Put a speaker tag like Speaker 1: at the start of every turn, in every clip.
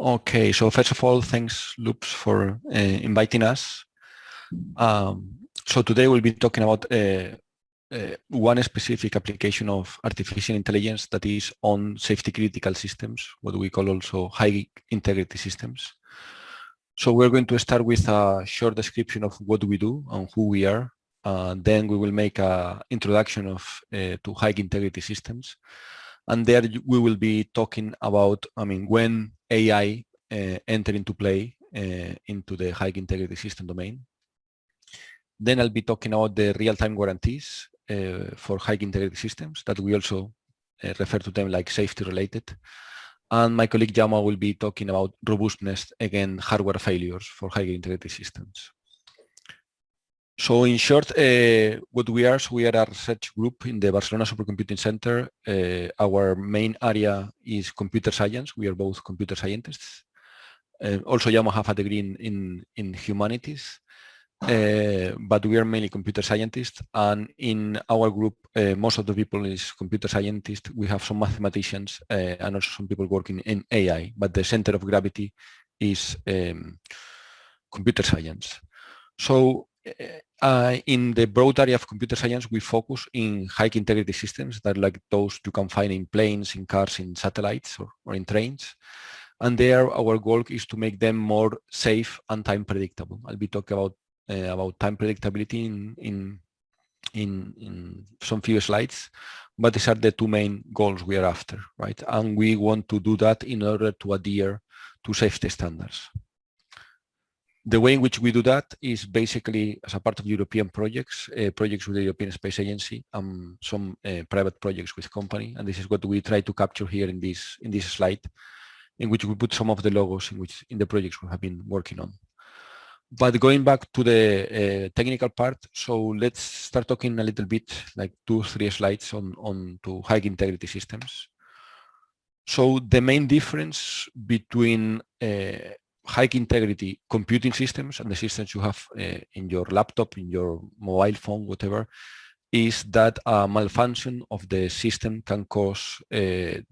Speaker 1: Okay, so first of all, thanks, Loops, for inviting us. So today we'll be talking about one specific application of artificial intelligence that is on safety critical systems, what we call also high integrity systems. So we're going to start with a short description of what we do and who we are. Then we will make an introduction to high integrity systems. And there we will be talking about, when AI enter into play into the high integrity system domain. Then I'll be talking about the real-time guarantees for high integrity systems that we also refer to them like safety related. And my colleague Jaume will be talking about robustness against hardware failures for high integrity systems. So in short, what we are a research group in the Barcelona Supercomputing Center. Our main area is computer science. We are both computer scientists. Also, Jaume have a degree in humanities, but we are mainly computer scientists. And in our group, most of the people is computer scientists. We have some mathematicians and also some people working in AI, but the center of gravity is computer science. So in the broad area of computer science, we focus in high integrity systems that like those you can find in planes, in cars, in satellites, or in trains. And there, our goal is to make them more safe and time predictable. I'll be talking about time predictability in some few slides, but these are the two main goals we are after, right? And we want to do that in order to adhere to safety standards. The way in which we do that is basically as a part of European projects, projects with the European Space Agency, and some private projects with company. And this is what we try to capture here in this slide, in which we put some of the logos in the projects we have been working on. But going back to the technical part, so let's start talking a little bit, like 2-3 slides on to high integrity systems. So the main difference between high integrity computing systems and the systems you have in your laptop, in your mobile phone, whatever, is that a malfunction of the system can cause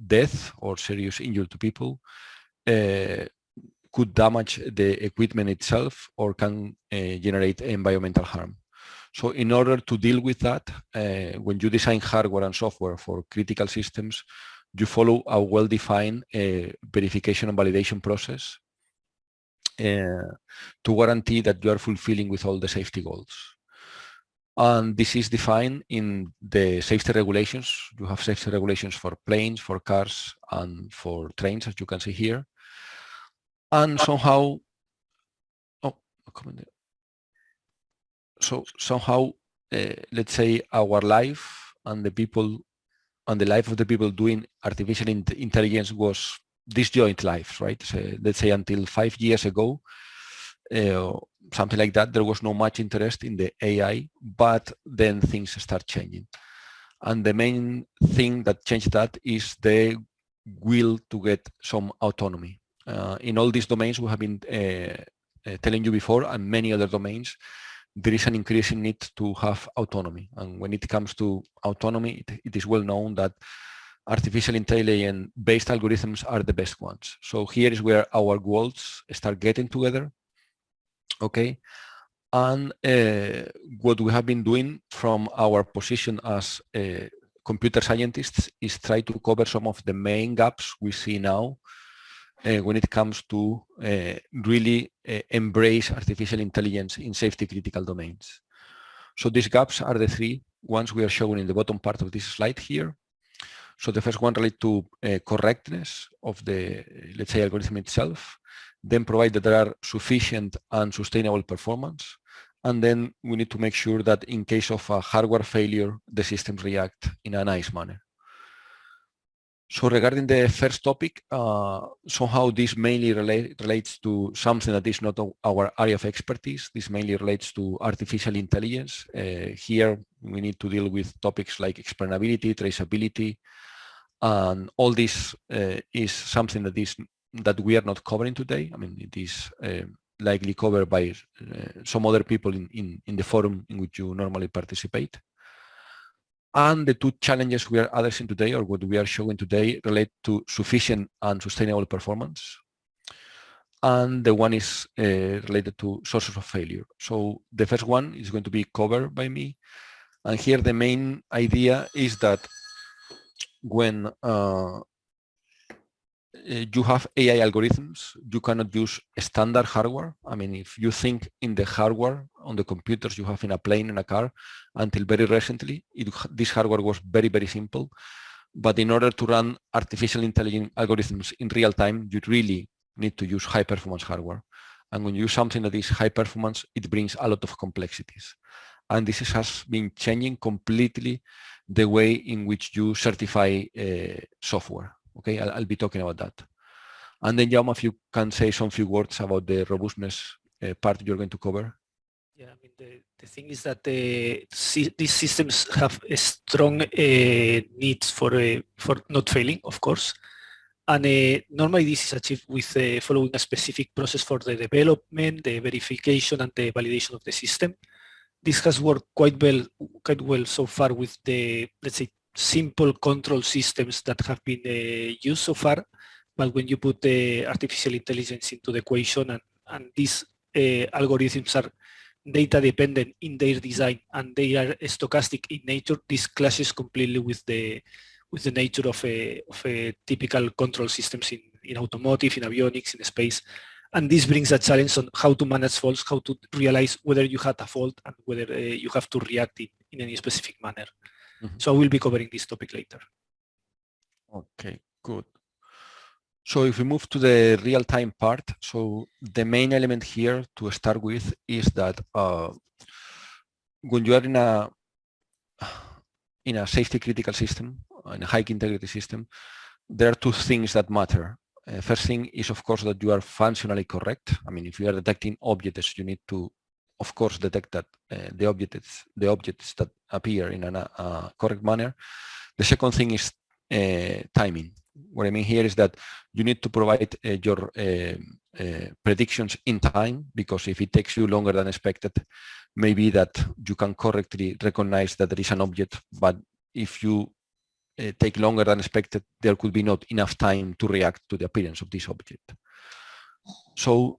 Speaker 1: death or serious injury to people, could damage the equipment itself, or can generate environmental harm. So in order to deal with that, when you design hardware and software for critical systems, you follow a well-defined verification and validation process to guarantee that you are fulfilling with all the safety goals. And this is defined in the safety regulations. You have safety regulations for planes, for cars, and for trains, as you can see here. And somehow, let's say our life and the life of the people doing artificial intelligence was disjoint lives, right? So let's say until 5 years ago, something like that, there was no much interest in the AI, but then things start changing. And the main thing that changed that is the will to get some autonomy. In all these domains we have been telling you before, and many other domains, there is an increasing need to have autonomy. And when it comes to autonomy, it is well known that artificial intelligence-based algorithms are the best ones. So here is where our worlds start getting together, okay? And what we have been doing from our position as computer scientists is try to cover some of the main gaps we see now when it comes to really embrace artificial intelligence in safety critical domains. So these gaps are the 3 ones we are showing in the bottom part of this slide here. So the first one relates to correctness of the, let's say, algorithm itself, then provide that there are sufficient and sustainable performance. And then we need to make sure that in case of a hardware failure, the systems react in a nice manner. So regarding the first topic, somehow this mainly relates to something that is not our area of expertise. This mainly relates to artificial intelligence. Here we need to deal with topics like explainability, traceability, and all this is something that we are not covering today. I mean, it is likely covered by some other people in the forum in which you normally participate. And the 2 challenges we are addressing today, or what we are showing today, relate to sufficient and sustainable performance. and the one is related to sources of failure. So the first one is going to be covered by me. And here the main idea is that when you have AI algorithms, you cannot use standard hardware. I mean, if you think in the hardware on the computers you have in a plane and a car, until very recently, this hardware was very, very simple. But in order to run artificial intelligence algorithms in real time, you really need to use high performance hardware. And when you use something that is high performance, it brings a lot of complexities. And this has been changing completely the way in which you certify software. Okay, I'll be talking about that. And then Jaume, if you can say some few words about the robustness part you're going to cover.
Speaker 2: Yeah, I mean, the thing is that these systems have a strong needs for not failing, of course. And normally this is achieved with following a specific process for the development, the verification, and the validation of the system. This has worked quite well so far with the, let's say, simple control systems that have been used so far. But when you put the artificial intelligence into the equation and these algorithms are data dependent in their design and they are stochastic in nature, this clashes completely with the nature of a typical control systems in automotive, in avionics, in space. And this brings a challenge on how to manage faults, how to realize whether you had a fault and whether you have to react in any specific manner. Mm-hmm. So I will be covering this topic later.
Speaker 1: Okay, good. So if we move to the real-time part, so the main element here to start with is that when you are in a safety critical system, in a high integrity system, there are two things that matter. First thing is, of course, that you are functionally correct. I mean, if you are detecting objects, you need to, of course, detect that the objects that appear in a correct manner. The second thing is timing. What I mean here is that you need to provide your predictions in time, because if it takes you longer than expected, maybe that you can correctly recognize that there is an object, but if you take longer than expected, there could be not enough time to react to the appearance of this object. So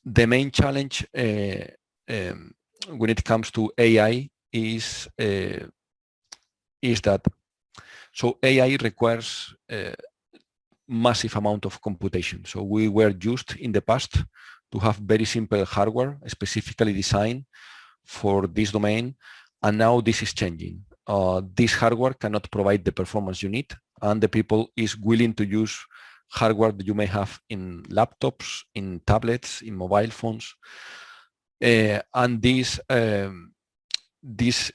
Speaker 1: the main challenge when it comes to AI is that so AI requires massive amount of computation. So we were used in the past to have very simple hardware specifically designed for this domain, and now this is changing. This hardware cannot provide the performance you need, and the people is willing to use hardware that you may have in laptops, in tablets, in mobile phones, and this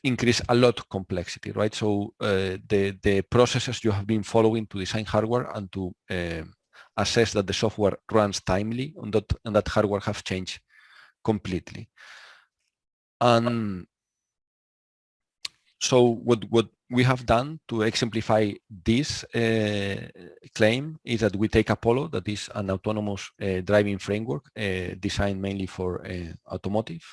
Speaker 1: increase a lot of complexity, right? So the processes you have been following to design hardware and to assess that the software runs timely on that hardware have changed completely. And so what we have done to exemplify this claim is that we take Apollo, that is an autonomous driving framework designed mainly for automotive.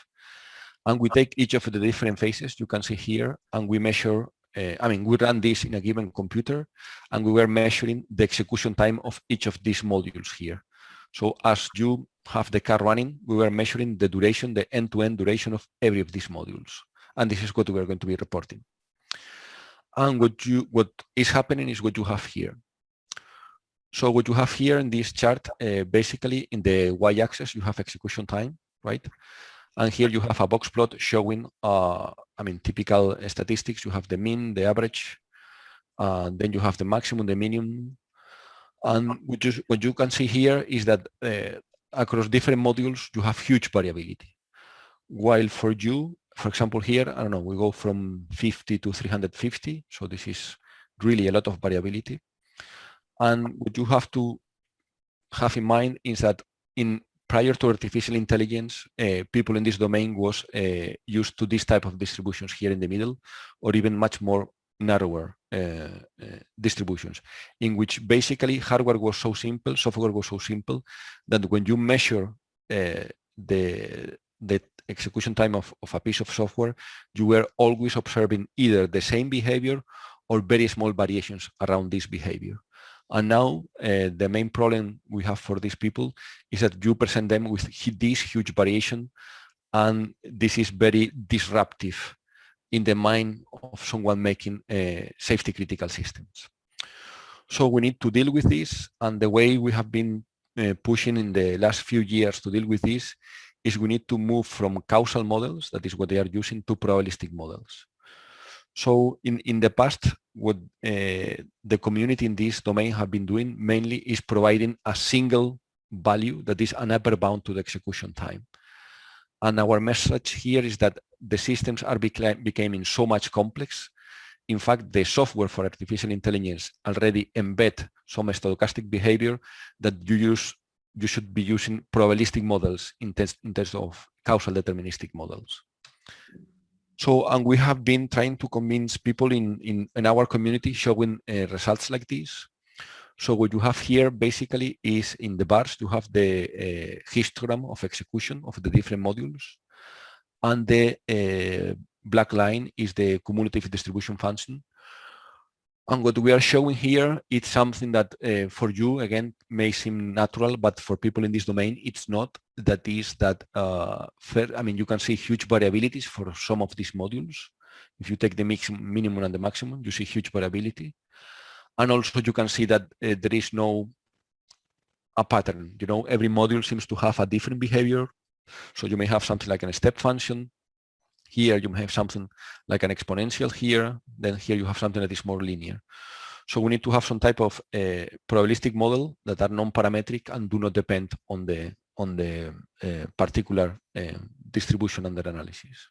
Speaker 1: And we take each of the different phases you can see here, and we measure, we run this in a given computer, and we were measuring the execution time of each of these modules here. So as you have the car running, we were measuring the duration, the end-to-end duration of every of these modules. And this is what we are going to be reporting. And what is happening is what you have here. So what you have here in this chart, basically in the y-axis, you have execution time, right? And here you have a box plot showing, typical statistics. You have the mean, the average, then you have the maximum, the minimum. And what you can see here is that across different modules, you have huge variability. While for you, for example, here, I don't know, we go from 50 to 350. So this is really a lot of variability. And what you have to have in mind is that prior to artificial intelligence, people in this domain was used to this type of distributions here in the middle, or even much more narrower distributions, in which basically hardware was so simple, software was so simple, that when you measure the execution time of a piece of software, you were always observing either the same behavior or very small variations around this behavior. And now the main problem we have for these people is that you present them with this huge variation, and this is very disruptive in the mind of someone making safety critical systems. So we need to deal with this, and the way we have been pushing in the last few years to deal with this is we need to move from causal models, that is what they are using, to probabilistic models. So in the past, what the community in this domain have been doing mainly is providing a single value that is an upper bound to the execution time. And our message here is that the systems are becoming so much complex. In fact, the software for artificial intelligence already embed some stochastic behavior that you should be using probabilistic models instead of causal deterministic models. So, and we have been trying to convince people in our community showing results like this. So what you have here basically is in the bars, you have the histogram of execution of the different modules. And the black line is the cumulative distribution function. And what we are showing here, it's something that for you, again, may seem natural, but for people in this domain, it's not. That is that, I mean, you can see huge variabilities for some of these modules. If you take the minimum and the maximum, you see huge variability. And also you can see that there is no a pattern. You know, every module seems to have a different behavior. So you may have something like a step function. Here you may have something like an exponential here. Then here you have something that is more linear. So we need to have some type of probabilistic model that are non-parametric and do not depend on the particular distribution under analysis.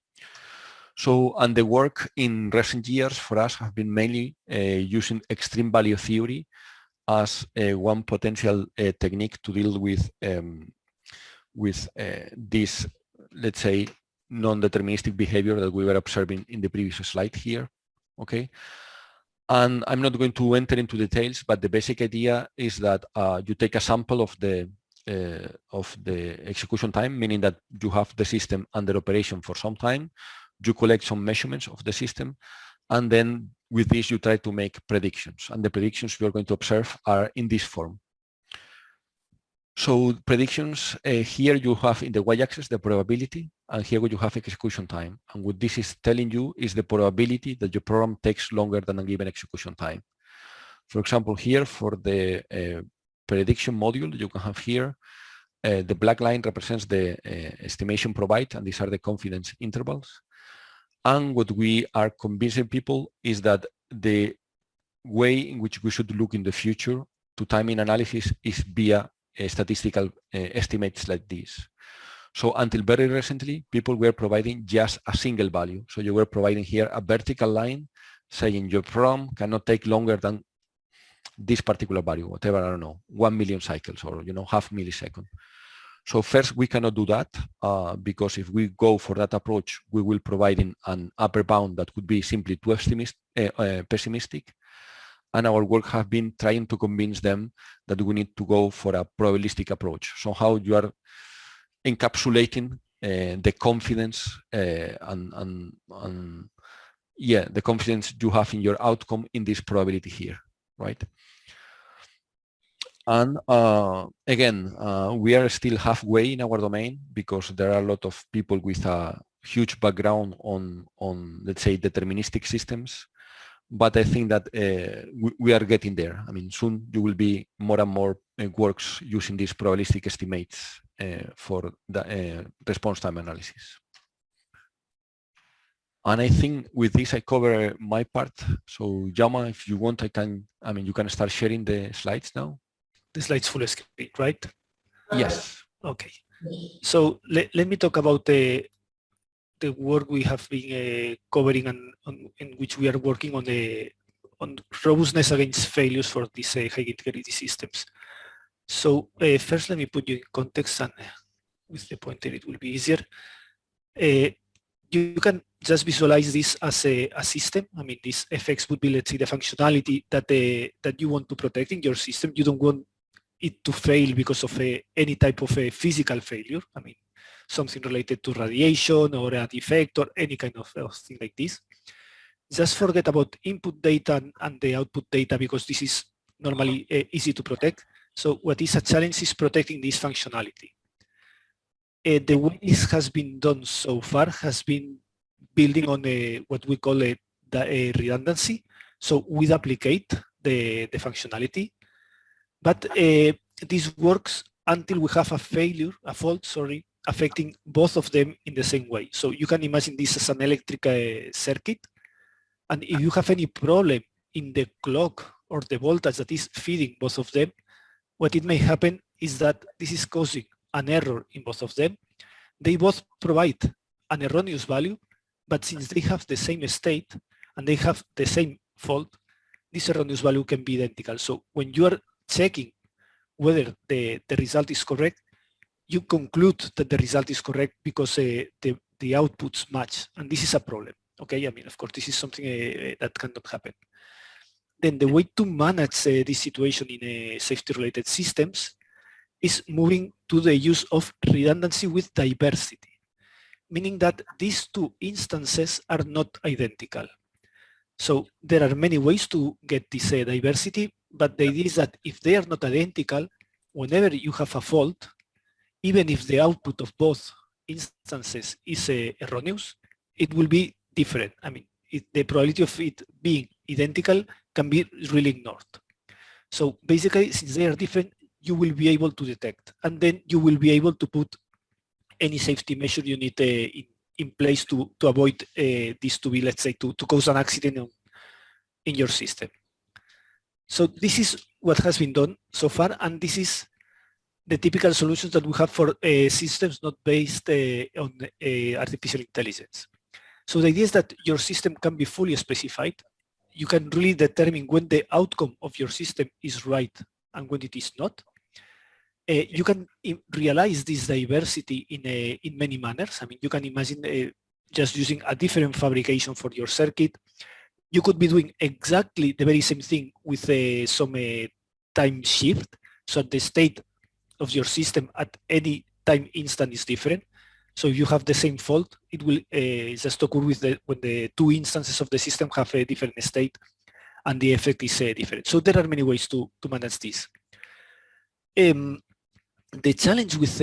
Speaker 1: So, and the work in recent years for us have been mainly using extreme value theory as one potential technique to deal with this, let's say, non-deterministic behavior that we were observing in the previous slide here. Okay. And I'm not going to enter into details, but the basic idea is that you take a sample of the execution time, meaning that you have the system under operation for some time. You collect some measurements of the system, and then with this you try to make predictions. And the predictions you are going to observe are in this form. So predictions, here you have in the y-axis the probability, and here you have execution time. And what this is telling you is the probability that your program takes longer than a given execution time. For example, here for the prediction module, you can have here, the black line represents the estimation provided, and these are the confidence intervals. And what we are convincing people is that the way in which we should look in the future to timing analysis is via statistical estimates like this. So until very recently, people were providing just a single value. So you were providing here a vertical line saying your program cannot take longer than this particular value, whatever, I don't know, 1 million cycles or, you know, half millisecond. So first, we cannot do that because if we go for that approach, we will provide an upper bound that would be simply too pessimistic. And our work has been trying to convince them that we need to go for a probabilistic approach. So how you are encapsulating the confidence and the confidence you have in your outcome in this probability here, right? And again, we are still halfway in our domain because there are a lot of people with a huge background on let's say, deterministic systems. But I think that we are getting there. I mean, soon you will be more and more works using these probabilistic estimates for the response time analysis. And I think with this, I cover my part. So Jaume, if you want, you can start sharing the slides now.
Speaker 2: The slides full screen, right?
Speaker 1: Yes.
Speaker 2: Okay. So let me talk about the work we have been covering and in which we are working on robustness against failures for these high-integrity systems. So first, let me put you in context, and with the pointer it will be easier. You can just visualize this as a system. I mean, this FX would be, let's say, the functionality that you want to protect in your system. You don't want it to fail because of any type of a physical failure. I mean, something related to radiation or a defect or any kind of thing like this. Just forget about input data and the output data, because this is normally easy to protect. So what is a challenge is protecting this functionality. The way this has been done so far has been building on what we call a redundancy. So we duplicate the functionality, but this works until we have a fault, affecting both of them in the same way. So you can imagine this as an electric circuit, and if you have any problem in the clock or the voltage that is feeding both of them, what it may happen is that this is causing an error in both of them. They both provide an erroneous value, but since they have the same state and they have the same fault, this erroneous value can be identical. So when you are checking whether the result is correct, you conclude that the result is correct because the outputs match, and this is a problem. Okay, I mean, of course, this is something that cannot happen. Then the way to manage this situation in safety-related systems is moving to the use of redundancy with diversity, meaning that these two instances are not identical. So there are many ways to get this diversity, but the idea is that if they are not identical, whenever you have a fault, even if the output of both instances is erroneous, it will be different. I mean, the probability of it being identical can be really ignored. So basically, since they are different, you will be able to detect, and then you will be able to put any safety measure you need in place to avoid this to be, let's say, to cause an accident in your system. So this is what has been done so far, and this is the typical solutions that we have for systems not based on artificial intelligence. So the idea is that your system can be fully specified. You can really determine when the outcome of your system is right and when it is not. You can realize this diversity in many manners. I mean, you can imagine just using a different fabrication for your circuit. You could be doing exactly the very same thing with some time shift, so the state of your system at any time instant is different. So if you have the same fault, it will just occur with when the two instances of the system have a different state and the effect is different. So there are many ways to manage this. The challenge with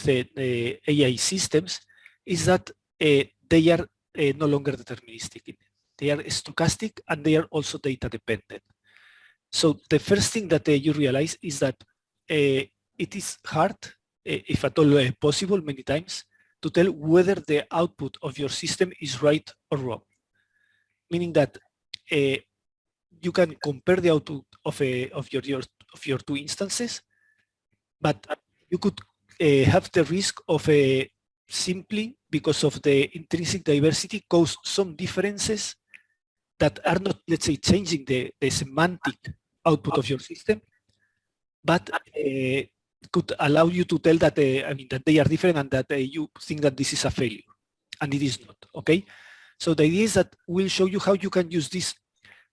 Speaker 2: AI systems is that they are no longer deterministic. They are stochastic and they are also data dependent. So the first thing that you realize is that it is hard, if at all possible, many times, to tell whether the output of your system is right or wrong. Meaning that you can compare the output of your two instances, but you could have the risk of simply because of the intrinsic diversity cause some differences that are not, let's say, changing the semantic output of your system, but could allow you to tell that that they are different and that you think that this is a failure, and it is not. Okay, so the idea is that we'll show you how you can use these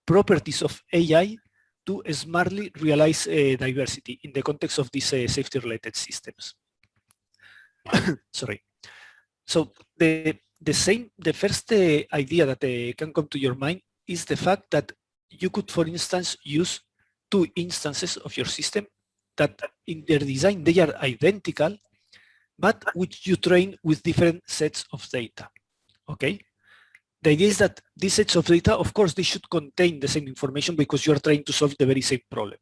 Speaker 2: properties of AI to smartly realize diversity in the context of these safety-related systems. Sorry. So the first idea that can come to your mind is the fact that you could, for instance, use two instances of your system that in their design they are identical, but which you train with different sets of data. Okay. The idea is that these sets of data, of course, they should contain the same information because you are trying to solve the very same problem.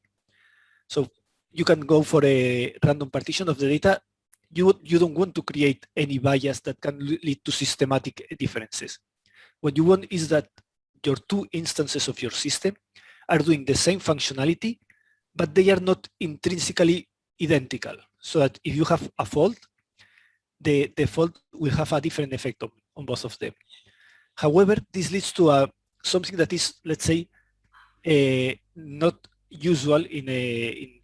Speaker 2: So you can go for a random partition of the data. You don't want to create any bias that can lead to systematic differences. What you want is that your two instances of your system are doing the same functionality, but they are not intrinsically identical. So that if you have a fault, the fault will have a different effect on both of them. However, this leads to something that is, let's say, not usual in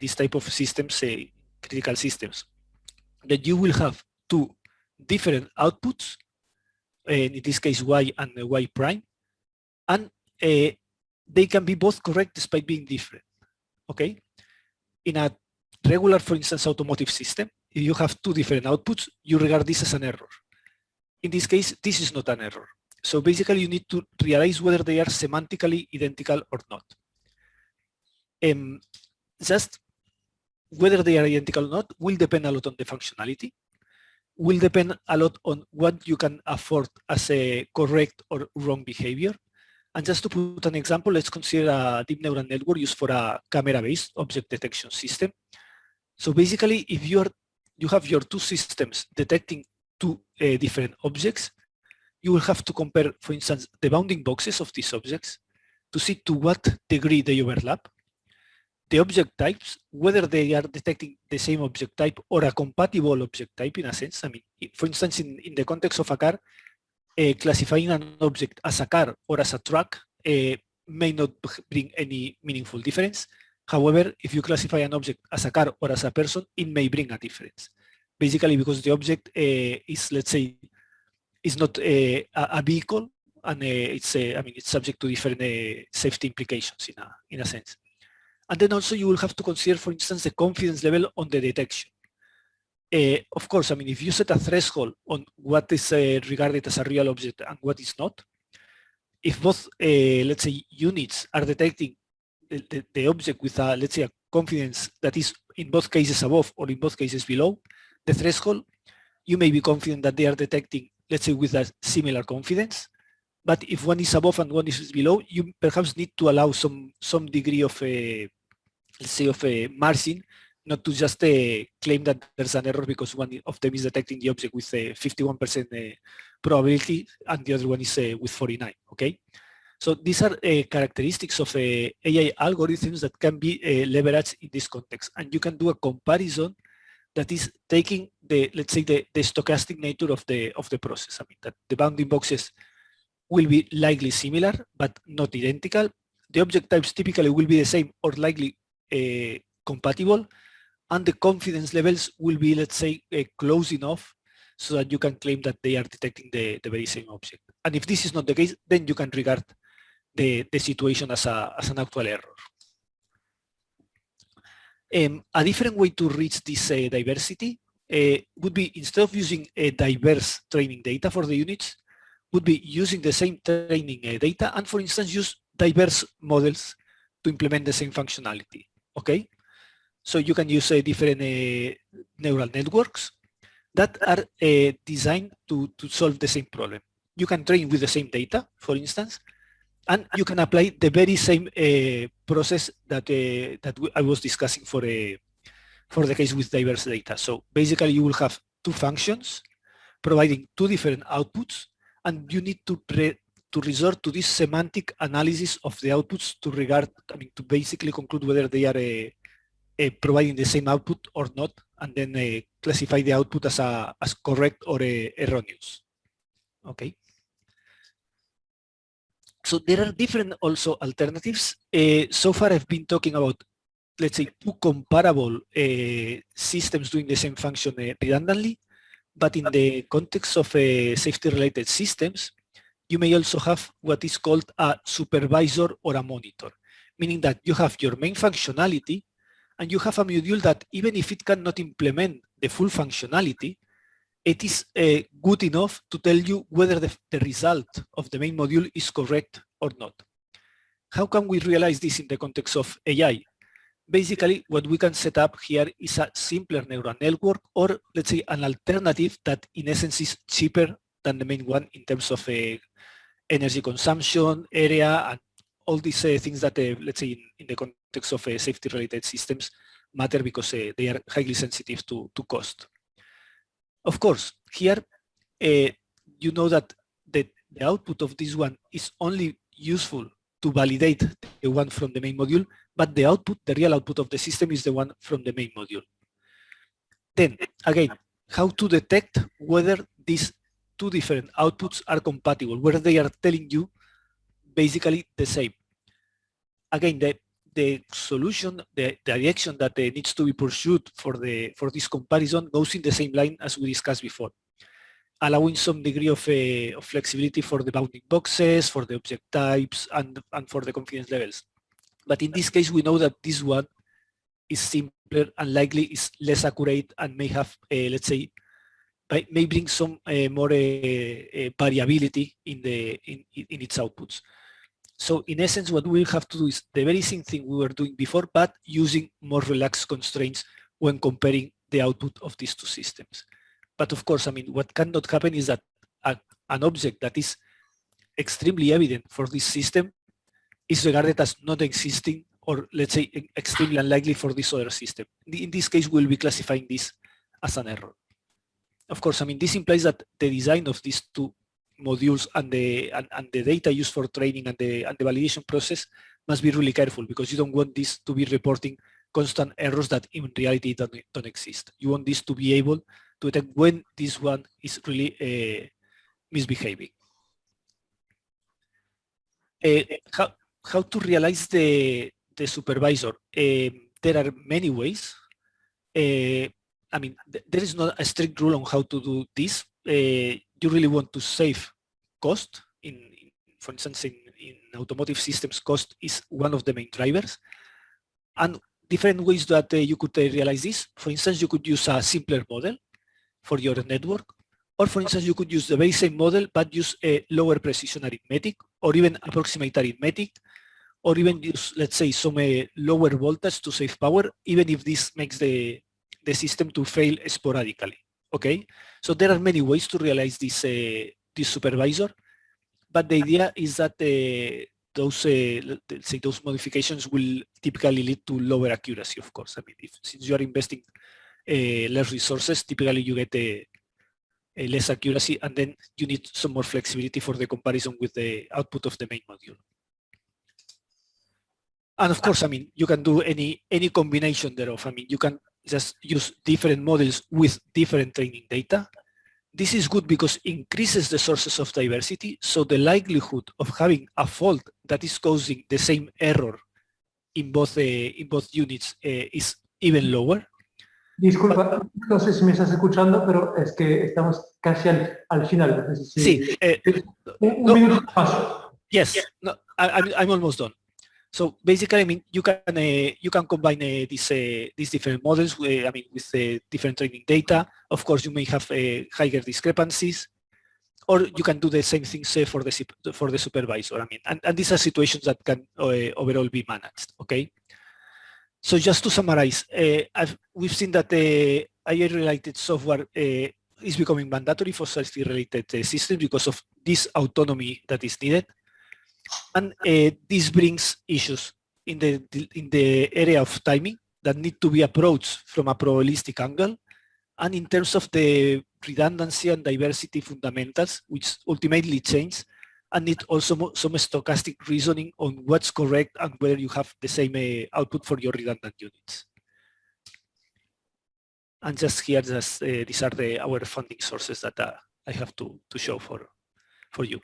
Speaker 2: this type of systems, critical systems, that you will have two different outputs, in this case y and y prime, and they can be both correct despite being different. Okay? In a regular, for instance, automotive system, if you have two different outputs, you regard this as an error. In this case, this is not an error. So basically, you need to realize whether they are semantically identical or not. Just whether they are identical or not will depend a lot on the functionality, will depend a lot on what you can afford as a correct or wrong behavior. And just to put an example, let's consider a deep neural network used for a camera-based object detection system. So basically, if you have your two systems detecting two different objects, you will have to compare, for instance, the bounding boxes of these objects to see to what degree they overlap, the object types, whether they are detecting the same object type or a compatible object type in a sense. I mean, for instance, in the context of a car, classifying an object as a car or as a truck may not bring any meaningful difference. However, if you classify an object as a car or as a person, it may bring a difference. Basically, because the object is, let's say, is not a vehicle, and it's subject to different safety implications in a sense. And then also you will have to consider, for instance, the confidence level on the detection. Of course, I mean, if you set a threshold on what is regarded as a real object and what is not, if both, let's say, units are detecting the object with a, let's say, a confidence that is in both cases above or in both cases below the threshold, you may be confident that they are detecting, let's say, with a similar confidence. But if one is above and one is below, you perhaps need to allow some degree of let's say, of a margin, not to just claim that there's an error because one of them is detecting the object with a 51% probability and the other one is with 49, okay? So these are characteristics of AI algorithms that can be leveraged in this context. And you can do a comparison that is taking the, let's say, the stochastic nature of the process. I mean, that the bounding boxes will be likely similar, but not identical. The object types typically will be the same or likely compatible, and the confidence levels will be, let's say, close enough so that you can claim that they are detecting the very same object. And if this is not the case, then you can regard the situation as an actual error. A different way to reach this diversity would be, instead of using diverse training data for the units, would be using the same training data and, for instance, use diverse models to implement the same functionality, okay? So you can use different neural networks that are designed to solve the same problem. You can train with the same data, for instance, and you can apply the very same process that I was discussing for the case with diverse data. So basically, you will have two functions providing two different outputs, and you need to resort to this semantic analysis of the outputs to basically conclude whether they are providing the same output or not, and then classify the output as correct or erroneous. Okay. So there are different also alternatives. So far I've been talking about, let's say, two comparable systems doing the same function redundantly, but in the context of safety-related systems, you may also have what is called a supervisor or a monitor, meaning that you have your main functionality and you have a module that, even if it cannot implement the full functionality, it is good enough to tell you whether the result of the main module is correct or not. How can we realize this in the context of AI? Basically, what we can set up here is a simpler neural network, or let's say an alternative that in essence is cheaper than the main one in terms of energy consumption, area, and all these things that, let's say, in the context of safety-related systems matter because they are highly sensitive to cost. Of course, here, you know that the output of this one is only useful to validate the one from the main module, but the output, the real output of the system, is the one from the main module. Then, again, how to detect whether these two different outputs are compatible, whether they are telling you basically the same. Again, the solution, the direction that needs to be pursued for this comparison goes in the same line as we discussed before, allowing some degree of flexibility for the bounding boxes, for the object types, and for the confidence levels. But in this case, we know that this one is simpler and likely is less accurate and may have, let's say, may bring some more variability in its outputs. So in essence, what we'll have to do is the very same thing we were doing before, but using more relaxed constraints when comparing the output of these two systems. But of course, I mean, what cannot happen is that an object that is extremely evident for this system is regarded as not existing, or let's say extremely unlikely for this other system. In this case, we'll be classifying this as an error. Of course, I mean, this implies that the design of these two modules and the data used for training and the validation process must be really careful, because you don't want this to be reporting constant errors that in reality don't exist. You want this to be able to detect when this one is really misbehaving. How to realize the supervisor? There are many ways. I mean, there is not a strict rule on how to do this. You really want to save cost. For instance, in automotive systems, cost is one of the main drivers. And different ways that you could realize this. For instance, you could use a simpler model for your network. Or for instance, you could use the very same model, but use a lower precision arithmetic, or even approximate arithmetic, or even use, let's say, some lower voltage to save power, even if this makes the system to fail sporadically. Okay, so there are many ways to realize this supervisor, but the idea is that those modifications will typically lead to lower accuracy. Of course, I mean, since you are investing less resources, typically you get less accuracy, and then you need some more flexibility for the comparison with the output of the main module. And of course, I mean, you can do any combination thereof. I mean, you can just use different models with different training data. This is good because it increases the sources of diversity, so the likelihood of having a fault that is causing the same error in both units is even lower.
Speaker 3: Disculpa, no sé si me estás escuchando, pero es que estamos casi al final. No sé si,
Speaker 2: sí.
Speaker 3: Un minuto más.
Speaker 2: Yes, no, I'm almost done. So basically, I mean, you can combine these different models. I mean, with different training data. Of course, you may have higher discrepancies, or you can do the same things for the supervisor. I mean, and these are situations that can overall be managed. Okay. So just to summarize, we've seen that the AI-related software is becoming mandatory for self-related systems because of this autonomy that is needed. And this brings issues in the area of timing that need to be approached from a probabilistic angle, and in terms of the redundancy and diversity fundamentals, which ultimately change and need also some stochastic reasoning on what's correct and whether you have the same output for your redundant units. And just here, these are our funding sources that I have to show for you.